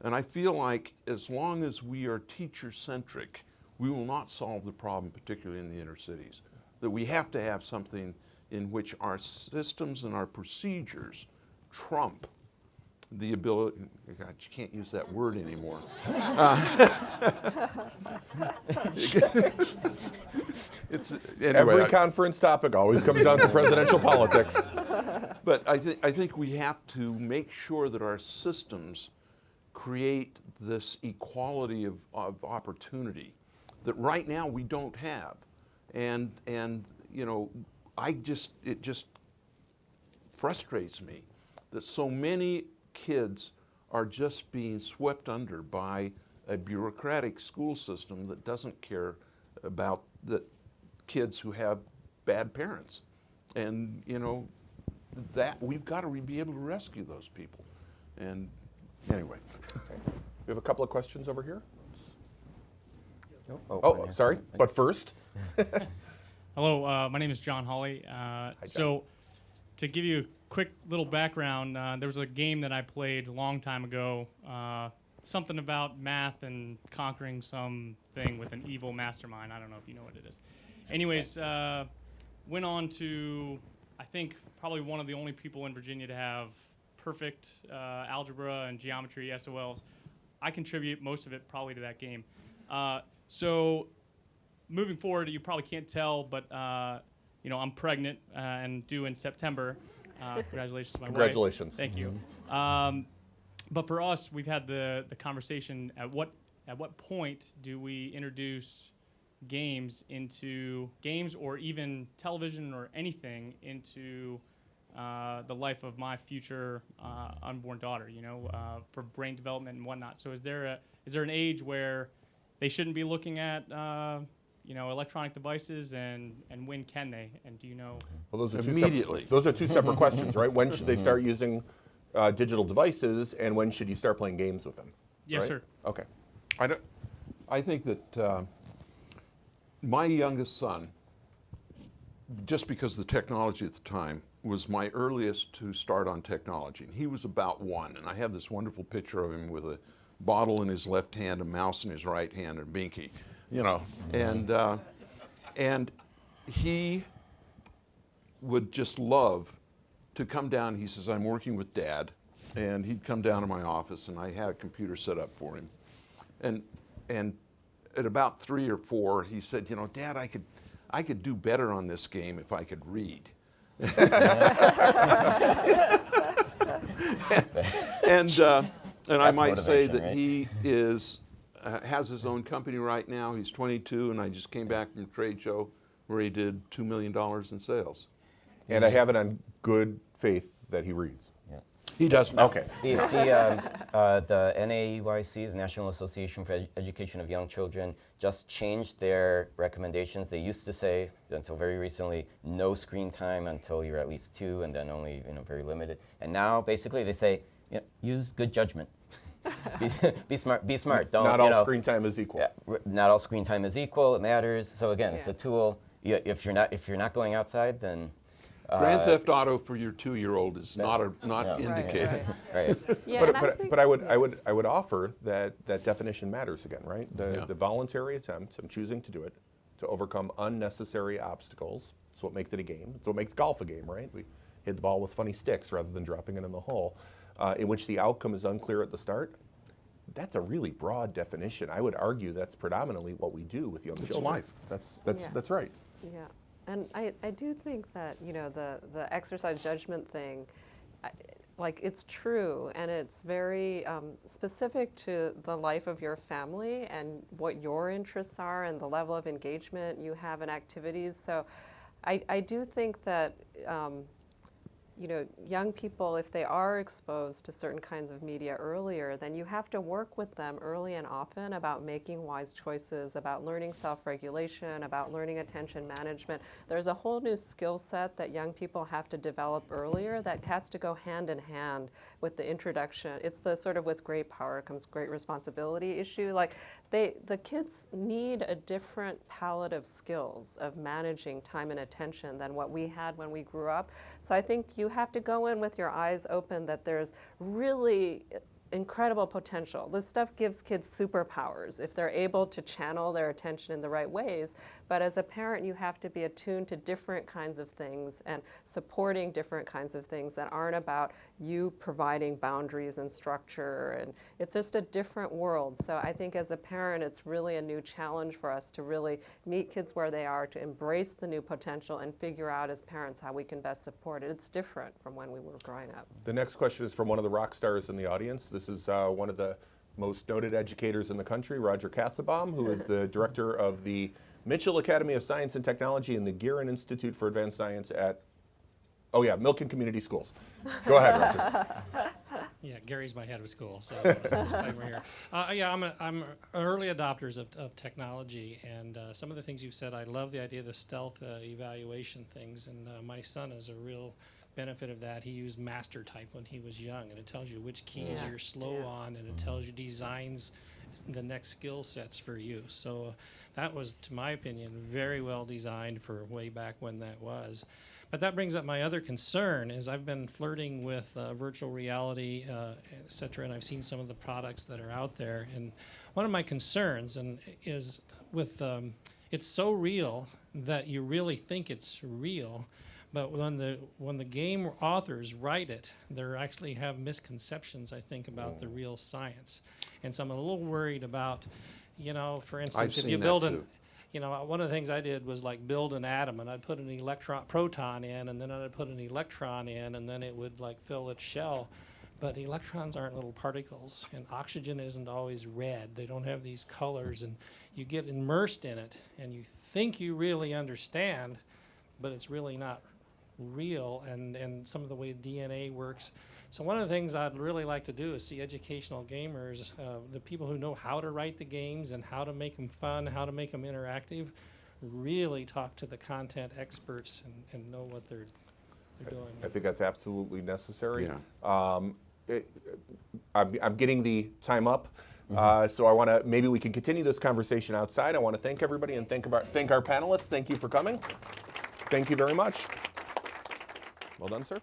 And I feel like as long as we are teacher-centric, we will not solve the problem, particularly in the inner cities. That we have to have something in which our systems and our procedures trump the ability, God, you can't use that word anymore. Every conference topic always comes down to presidential politics. But I think we have to make sure that our systems create this equality of opportunity that right now we don't have. And it just frustrates me that so many kids are just being swept under by a bureaucratic school system that doesn't care about the kids who have bad parents. And that we've got to be able to rescue those people. And anyway. We have a couple of questions over here. Oh, sorry. But first, Hello, my name is John Hawley. So, to give you a quick little background, there was a game that I played a long time ago, something about math and conquering something with an evil mastermind. I don't know if you know what it is. Anyways, went on to, I think, probably one of the only people in Virginia to have perfect algebra and geometry SOLs. I contribute most of it probably to that game. So moving forward, you probably can't tell, but I'm pregnant and due in September. Congratulations to my congratulations. wife. Thank you. But for us, we've had the conversation at what point do we introduce games or even television or anything into the life of my future unborn daughter, for brain development and whatnot. So is there an age where they shouldn't be looking at electronic devices, and when can they? And do you know? Well, those are Immediately. Those are two separate questions, right? When should they start using digital devices, and when should you start playing games with them? Yes, right? sir. Okay. I think that my youngest son, just because the technology at the time, was my earliest to start on technology. And he was about 1, and I have this wonderful picture of him with a bottle in his left hand, a mouse in his right hand, and a binky, and he would just love to come down. He says, I'm working with Dad, and he'd come down to my office, and I had a computer set up for him. And at about 3 or 4, he said, Dad, I could do better on this game if I could read. And I might say that right? he has his own company right now. He's 22, and I just came back from a trade show where he did $2 million in sales. And I have it on good faith that he reads. Yeah. He does now. Okay. The NAEYC, the National Association for Education of Young Children, just changed their recommendations. They used to say, until very recently, no screen time until you're at least 2, and then only very limited. And now, basically, they say, use good judgment. Be smart. Be smart. Don't. Not all screen time is equal. Yeah, not all screen time is equal. It matters. So again, it's a tool. If you're not going outside, then. Grand Theft Auto for your 2-year-old is not Yeah. indicated. Right. Yeah, and I think, But I would offer that definition matters again, right? Yeah. The voluntary attempt, I'm choosing to do it, to overcome unnecessary obstacles. It's what makes it a game. It's what makes golf a game, right? We hit the ball with funny sticks rather than dropping it in the hole, in which the outcome is unclear at the start. That's a really broad definition. I would argue that's predominantly what we do with young children. life. That's right. yeah. And I do think that, the exercise judgment thing, it's true, and it's very specific to the life of your family and what your interests are and the level of engagement you have in activities. So I do think that, young people, if they are exposed to certain kinds of media earlier, then you have to work with them early and often about making wise choices, about learning self-regulation, about learning attention management. There's a whole new skill set that young people have to develop earlier that has to go hand in hand with the introduction. It's the sort of with great power comes great responsibility issue. The kids need a different palette of skills of managing time and attention than what we had when we grew up. So I think you have to go in with your eyes open that there's really incredible potential. This stuff gives kids superpowers if they're able to channel their attention in the right ways. But as a parent, you have to be attuned to different kinds of things and supporting different kinds of things that aren't about you providing boundaries and structure. And it's just a different world. So I think as a parent, it's really a new challenge for us to really meet kids where they are, to embrace the new potential and figure out as parents how we can best support it. It's different from when we were growing up. The next question is from one of the rock stars in the audience. This is one of the most noted educators in the country, Roger Kassebaum, who is the director of the Mitchell Academy of Science and Technology and the Guerin Institute for Advanced Science at, Milken Community Schools. Go ahead, Roger. Yeah, Gary's my head of school, so that's why we're here. I'm early adopters of technology, and some of the things you've said, I love the idea of the stealth evaluation things, and my son is a real benefit of that. He used master type when he was young, and it tells you which keys you're slow on, and it tells you designs the next skill sets for use. So that was, to my opinion, very well designed for way back when that was. But that brings up my other concern, is I've been flirting with virtual reality, et cetera, and I've seen some of the products that are out there. And one of my concerns is with it's so real that you really think it's real, but when the game authors write it, they actually have misconceptions, I think, about the real science. And so I'm a little worried about, for instance, if you build one of the things I did was like build an atom, and I'd put an proton in, and then I'd put an electron in, and then it would like fill its shell. But electrons aren't little particles, and oxygen isn't always red. They don't have these colors, and you get immersed in it, and you think you really understand, but it's really not real, and some of the way DNA works. So one of the things I'd really like to do is see educational gamers, the people who know how to write the games and how to make them fun, how to make them interactive, really talk to the content experts and know what they're doing. I think that's absolutely necessary. Yeah. I'm getting the time up, so I want to, maybe we can continue this conversation outside. I want to thank everybody and thank our panelists. Thank you for coming. Thank you very much. Well done, sir.